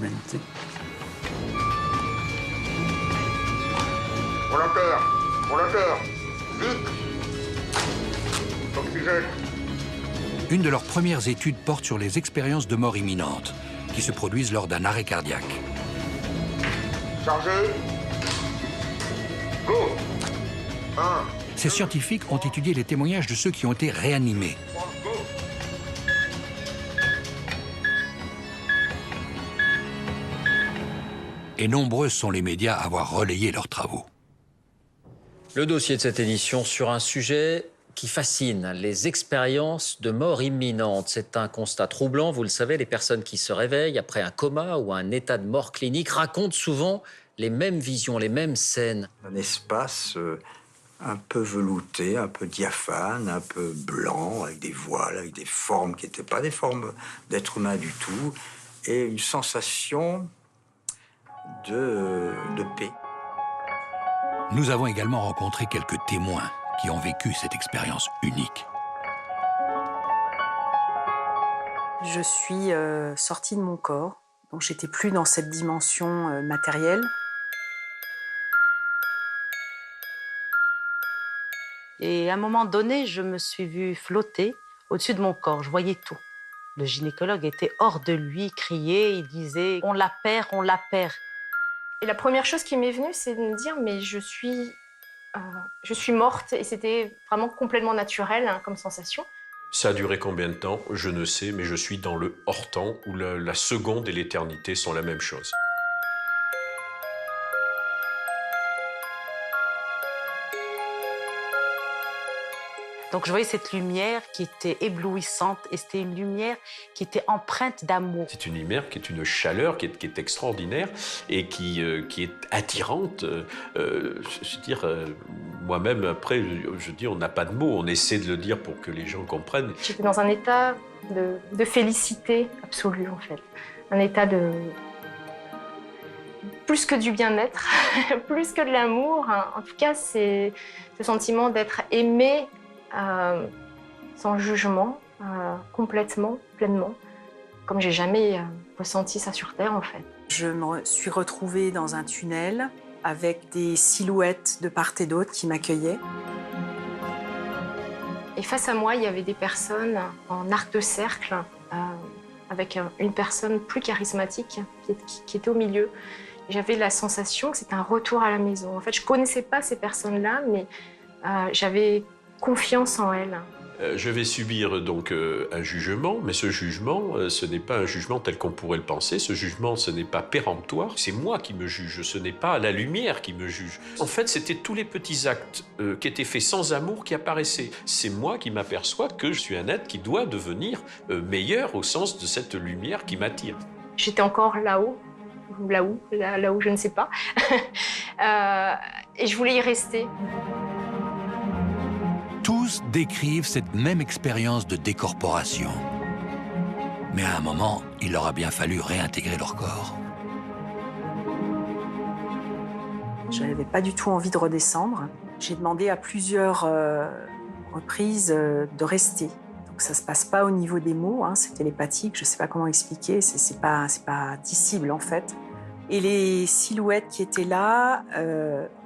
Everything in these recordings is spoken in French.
l'humanité. Volontaire, vite. Oxygène. Une de leurs premières études porte sur les expériences de mort imminente qui se produisent lors d'un arrêt cardiaque. Chargé. Go. 1. Ces scientifiques ont étudié les témoignages de ceux qui ont été réanimés. Go. Et nombreux sont les médias à avoir relayé leurs travaux. Le dossier de cette édition sur un sujet qui fascine, les expériences de mort imminente. C'est un constat troublant, vous le savez, les personnes qui se réveillent après un coma ou un état de mort clinique racontent souvent les mêmes visions, les mêmes scènes. Un espace un peu velouté, un peu diaphane, un peu blanc, avec des voiles, avec des formes qui n'étaient pas des formes d'être humain du tout, et une sensation de paix. Nous avons également rencontré quelques témoins qui ont vécu cette expérience unique. Je suis sortie de mon corps, donc j'étais plus dans cette dimension matérielle. Et à un moment donné, je me suis vue flotter au-dessus de mon corps. Je voyais tout. Le gynécologue était hors de lui, criait, il disait « on la perd, on la perd ». Et la première chose qui m'est venue, c'est de me dire mais je suis morte, et c'était vraiment complètement naturel comme sensation. Ça a duré combien de temps? Je ne sais, mais je suis dans le hors-temps où la seconde et l'éternité sont la même chose. Donc je voyais cette lumière qui était éblouissante et c'était une lumière qui était empreinte d'amour. C'est une lumière qui est une chaleur qui est extraordinaire et qui est attirante. Moi-même, après, je dis, on n'a pas de mots, on essaie de le dire pour que les gens comprennent. J'étais dans un état de félicité absolue, en fait. Un état de... plus que du bien-être, plus que de l'amour. En tout cas, c'est ce sentiment d'être aimé sans jugement, complètement, pleinement, comme j'ai jamais ressenti ça sur Terre, en fait. Je me suis retrouvée dans un tunnel avec des silhouettes de part et d'autre qui m'accueillaient. Et face à moi, il y avait des personnes en arc de cercle, avec une personne plus charismatique qui était au milieu. J'avais la sensation que c'était un retour à la maison. En fait, je ne connaissais pas ces personnes-là, mais j'avais confiance en elles. Je vais subir donc un jugement, mais ce jugement, ce n'est pas un jugement tel qu'on pourrait le penser. Ce jugement, ce n'est pas péremptoire. C'est moi qui me juge, ce n'est pas la lumière qui me juge. En fait, c'était tous les petits actes qui étaient faits sans amour qui apparaissaient. C'est moi qui m'aperçois que je suis un être qui doit devenir meilleur au sens de cette lumière qui m'attire. J'étais encore là-haut, là où je ne sais pas, et je voulais y rester. Tous décrivent cette même expérience de décorporation. Mais à un moment, il leur a bien fallu réintégrer leur corps. Je n'avais pas du tout envie de redescendre. J'ai demandé à plusieurs reprises de rester. Donc ça ne se passe pas au niveau des mots, hein, c'est télépathique, je ne sais pas comment expliquer, c'est pas dissible en fait. Et les silhouettes qui étaient là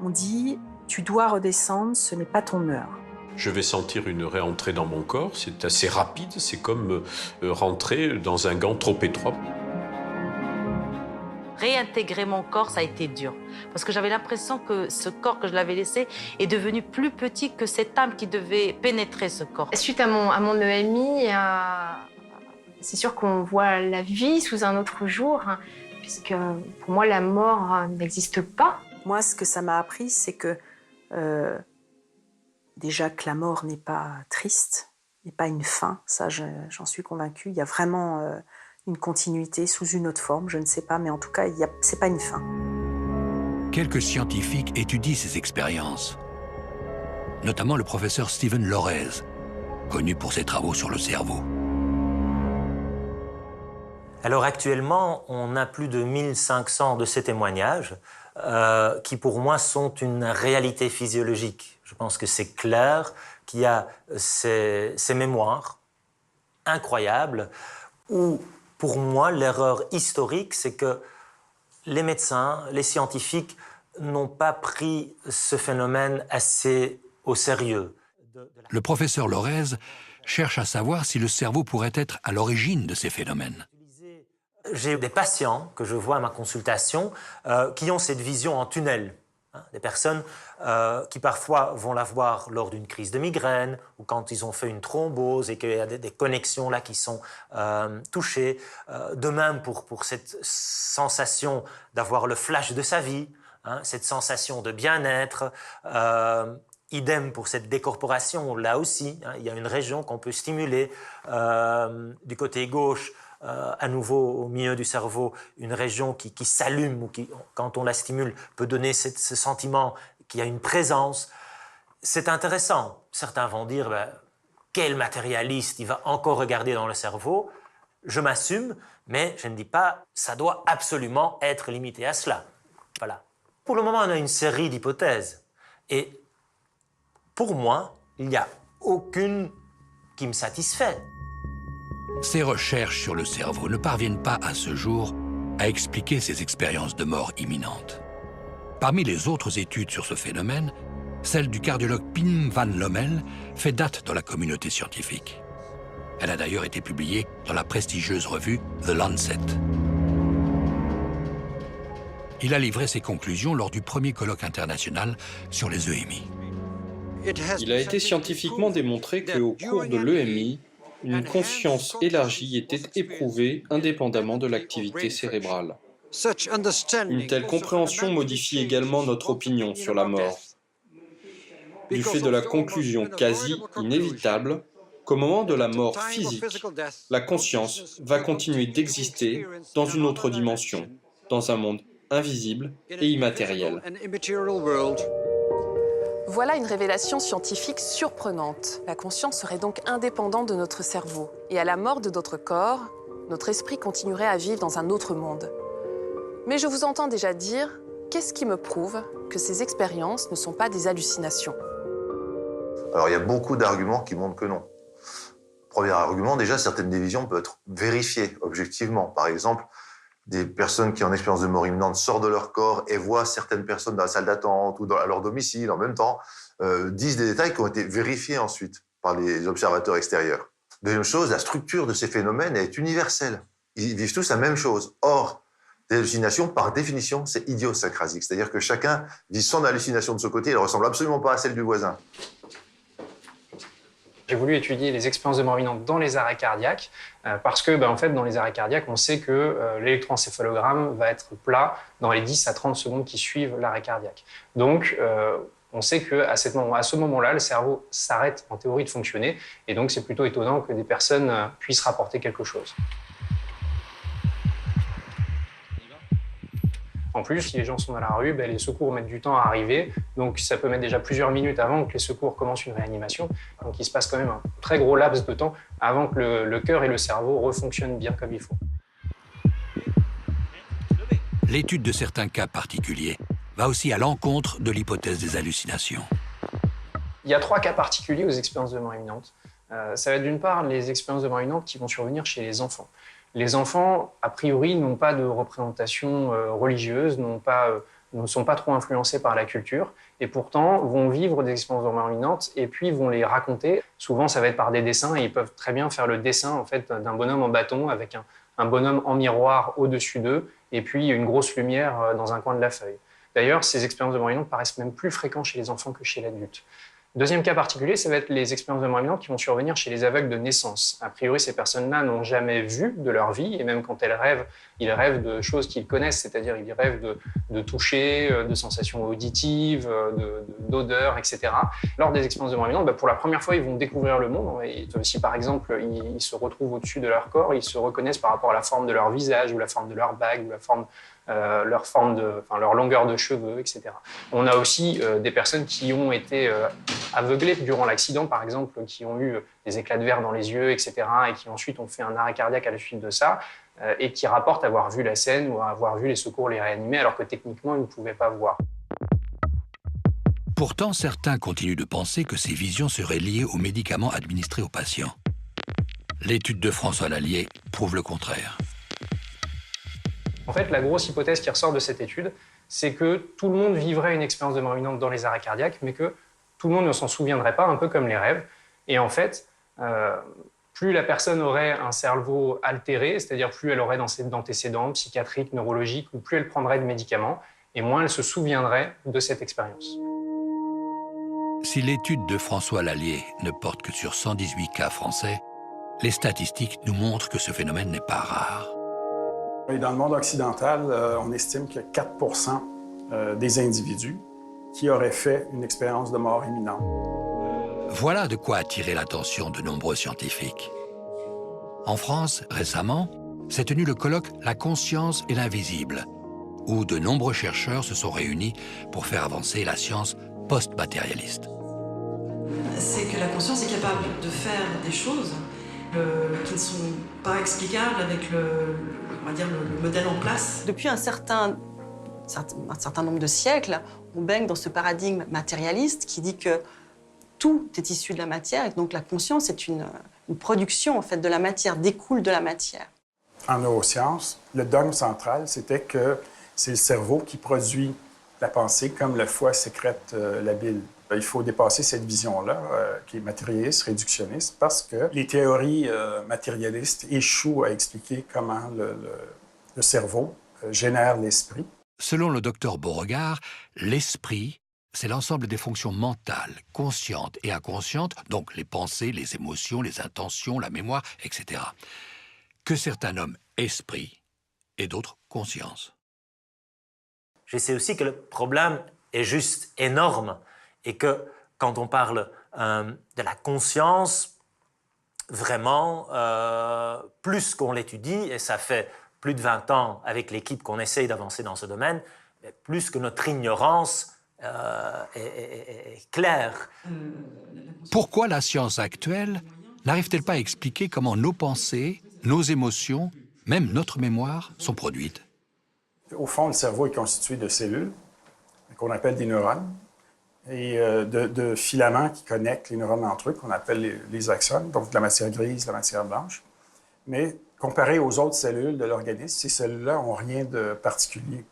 ont dit « tu dois redescendre, ce n'est pas ton heure ». Je vais sentir une réentrée dans mon corps, c'est assez rapide, c'est comme rentrer dans un gant trop étroit. Réintégrer mon corps, ça a été dur. Parce que j'avais l'impression que ce corps que je l'avais laissé est devenu plus petit que cette âme qui devait pénétrer ce corps. Suite à mon EMI, c'est sûr qu'on voit la vie sous un autre jour, hein, puisque pour moi, la mort n'existe pas. Moi, ce que ça m'a appris, c'est que déjà que la mort n'est pas triste, n'est pas une fin, ça j'en suis convaincue. Il y a vraiment une continuité sous une autre forme, je ne sais pas, mais en tout cas, c'est pas une fin. Quelques scientifiques étudient ces expériences, notamment le professeur Steven Lorez, connu pour ses travaux sur le cerveau. Alors actuellement, on a plus de 1500 de ces témoignages qui pour moi sont une réalité physiologique. Je pense que c'est clair qu'il y a ces mémoires incroyables où Pour moi, l'erreur historique, c'est que les médecins, les scientifiques n'ont pas pris ce phénomène assez au sérieux. Le professeur Lorez cherche à savoir si le cerveau pourrait être à l'origine de ces phénomènes. J'ai des patients que je vois à ma consultation qui ont cette vision en tunnel. Des personnes qui parfois vont l'avoir lors d'une crise de migraine ou quand ils ont fait une thrombose et qu'il y a des connexions là qui sont touchées. De même pour cette sensation d'avoir le flash de sa vie, cette sensation de bien-être. Idem pour cette décorporation, là aussi, il y a une région qu'on peut stimuler du côté gauche. À nouveau au milieu du cerveau, une région qui s'allume ou qui, quand on la stimule, peut donner ce sentiment qu'il y a une présence. C'est intéressant. Certains vont dire quel matérialiste, il va encore regarder dans le cerveau. Je m'assume, mais je ne dis pas ça doit absolument être limité à cela. Voilà. Pour le moment, on a une série d'hypothèses. Et pour moi, il n'y a aucune qui me satisfait. Ces recherches sur le cerveau ne parviennent pas à ce jour à expliquer ces expériences de mort imminente. Parmi les autres études sur ce phénomène, celle du cardiologue Pim van Lommel fait date dans la communauté scientifique. Elle a d'ailleurs été publiée dans la prestigieuse revue The Lancet. Il a livré ses conclusions lors du premier colloque international sur les EMI. Il a été scientifiquement démontré qu'au cours de l'EMI, une conscience élargie était éprouvée indépendamment de l'activité cérébrale. Une telle compréhension modifie également notre opinion sur la mort, du fait de la conclusion quasi inévitable qu'au moment de la mort physique, la conscience va continuer d'exister dans une autre dimension, dans un monde invisible et immatériel. Voilà une révélation scientifique surprenante. La conscience serait donc indépendante de notre cerveau. Et à la mort de notre corps, notre esprit continuerait à vivre dans un autre monde. Mais je vous entends déjà dire, qu'est-ce qui me prouve que ces expériences ne sont pas des hallucinations? Alors il y a beaucoup d'arguments qui montrent que non. Premier argument, déjà, certaines des visions peuvent être vérifiées objectivement. Par exemple, des personnes qui ont une expérience de mort imminente sortent de leur corps et voient certaines personnes dans la salle d'attente ou à leur domicile en même temps, disent des détails qui ont été vérifiés ensuite par les observateurs extérieurs. Deuxième chose, la structure de ces phénomènes est universelle. Ils vivent tous la même chose. Or, les hallucinations, par définition, c'est idiosyncrasique. C'est-à-dire que chacun vit son hallucination de ce côté, elle ne ressemble absolument pas à celle du voisin. J'ai voulu étudier les expériences de mort imminente dans les arrêts cardiaques parce que, en fait, dans les arrêts cardiaques, on sait que l'électroencéphalogramme va être plat dans les 10 à 30 secondes qui suivent l'arrêt cardiaque. Donc, on sait qu'à ce moment-là, le cerveau s'arrête en théorie de fonctionner et donc c'est plutôt étonnant que des personnes puissent rapporter quelque chose. En plus, si les gens sont dans la rue, les secours mettent du temps à arriver. Donc, ça peut mettre déjà plusieurs minutes avant que les secours commencent une réanimation. Donc, il se passe quand même un très gros laps de temps avant que le cœur et le cerveau refonctionnent bien comme il faut. L'étude de certains cas particuliers va aussi à l'encontre de l'hypothèse des hallucinations. Il y a 3 cas particuliers aux expériences de mort imminente. Ça va être d'une part les expériences de mort imminente qui vont survenir chez les enfants. Les enfants, a priori, n'ont pas de représentation religieuse, ne sont pas trop influencés par la culture, et pourtant vont vivre des expériences de mort imminente et puis vont les raconter. Souvent, ça va être par des dessins, et ils peuvent très bien faire le dessin en fait, d'un bonhomme en bâton avec un bonhomme en miroir au-dessus d'eux, et puis une grosse lumière dans un coin de la feuille. D'ailleurs, ces expériences de mort imminente paraissent même plus fréquentes chez les enfants que chez l'adulte. Deuxième cas particulier, ça va être les expériences de mort imminente qui vont survenir chez les aveugles de naissance. A priori, ces personnes-là n'ont jamais vu de leur vie, et même quand elles rêvent, ils rêvent de choses qu'ils connaissent, c'est-à-dire ils rêvent de toucher, de sensations auditives, d'odeurs, etc. Lors des expériences de mort imminente, pour la première fois, ils vont découvrir le monde. Et si par exemple, ils se retrouvent au-dessus de leur corps, ils se reconnaissent par rapport à la forme de leur visage, ou la forme de leur bague, ou la forme leur longueur de cheveux, etc. On a aussi des personnes qui ont été aveuglées durant l'accident, par exemple, qui ont eu des éclats de verre dans les yeux, etc., et qui ensuite ont fait un arrêt cardiaque à la suite de ça, et qui rapportent avoir vu la scène ou avoir vu les secours les réanimer, alors que techniquement, ils ne pouvaient pas voir. Pourtant, certains continuent de penser que ces visions seraient liées aux médicaments administrés aux patients. L'étude de François Lallier prouve le contraire. En fait, la grosse hypothèse qui ressort de cette étude, c'est que tout le monde vivrait une expérience de mort imminente dans les arrêts cardiaques, mais que tout le monde ne s'en souviendrait pas, un peu comme les rêves. Et en fait, plus la personne aurait un cerveau altéré, c'est-à-dire plus elle aurait d'antécédents psychiatriques, neurologiques, ou plus elle prendrait de médicaments, et moins elle se souviendrait de cette expérience. Si l'étude de François Lallier ne porte que sur 118 cas français, les statistiques nous montrent que ce phénomène n'est pas rare. Et dans le monde occidental, on estime qu'il y a 4% des individus qui auraient fait une expérience de mort imminente. Voilà de quoi attirer l'attention de nombreux scientifiques. En France, récemment, s'est tenu le colloque « La conscience et l'invisible », où de nombreux chercheurs se sont réunis pour faire avancer la science post-matérialiste. C'est que la conscience est capable de faire des choses qui ne sont pas explicables avec on va dire le modèle en place. Depuis un certain nombre de siècles, on baigne dans ce paradigme matérialiste qui dit que tout est issu de la matière et que donc la conscience est une production en fait, de la matière, découle de la matière. En neurosciences, le dogme central, c'était que c'est le cerveau qui produit la pensée comme le foie sécrète la bile. Il faut dépasser cette vision-là, qui est matérialiste, réductionniste, parce que les théories matérialistes échouent à expliquer comment le cerveau génère l'esprit. Selon le docteur Beauregard, l'esprit, c'est l'ensemble des fonctions mentales, conscientes et inconscientes, donc les pensées, les émotions, les intentions, la mémoire, etc., que certains nomment esprit et d'autres conscience. Je sais aussi que le problème est juste énorme et que quand on parle de la conscience, vraiment, plus qu'on l'étudie, et ça fait plus de 20 ans avec l'équipe qu'on essaye d'avancer dans ce domaine, plus que notre ignorance est claire. Pourquoi la science actuelle n'arrive-t-elle pas à expliquer comment nos pensées, nos émotions, même notre mémoire, sont produites? Au fond, le cerveau est constitué de cellules qu'on appelle des neurones et de filaments qui connectent les neurones entre eux, qu'on appelle les axones, donc de la matière grise, la matière blanche. Mais comparé aux autres cellules de l'organisme, ces cellules-là n'ont rien de particulier.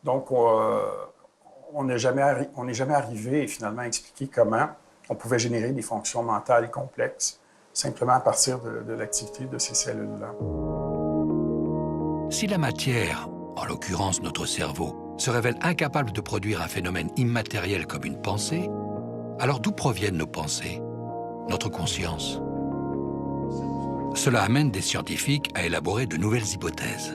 Donc, on n'est jamais arrivé finalement à expliquer comment on pouvait générer des fonctions mentales complexes simplement à partir de l'activité de ces cellules-là. Si la matière, en l'occurrence notre cerveau, se révèle incapable de produire un phénomène immatériel comme une pensée, alors d'où proviennent nos pensées, notre conscience? Cela amène des scientifiques à élaborer de nouvelles hypothèses.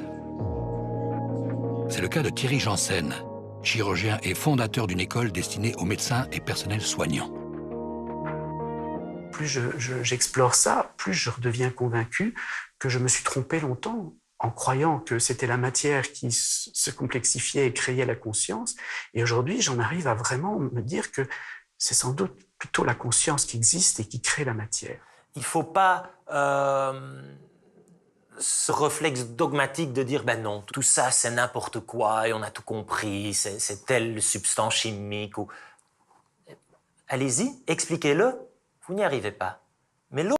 C'est le cas de Thierry Janssen, chirurgien et fondateur d'une école destinée aux médecins et personnels soignants. Plus j'explore ça, plus je redeviens convaincu que je me suis trompé longtemps en croyant que c'était la matière qui se complexifiait et créait la conscience. Et aujourd'hui, j'en arrive à vraiment me dire que c'est sans doute plutôt la conscience qui existe et qui crée la matière. Il ne faut pas ce réflexe dogmatique de dire ben non, tout ça c'est n'importe quoi et on a tout compris, c'est telle substance chimique. Ou... Allez-y, expliquez-le, vous n'y arrivez pas. Mais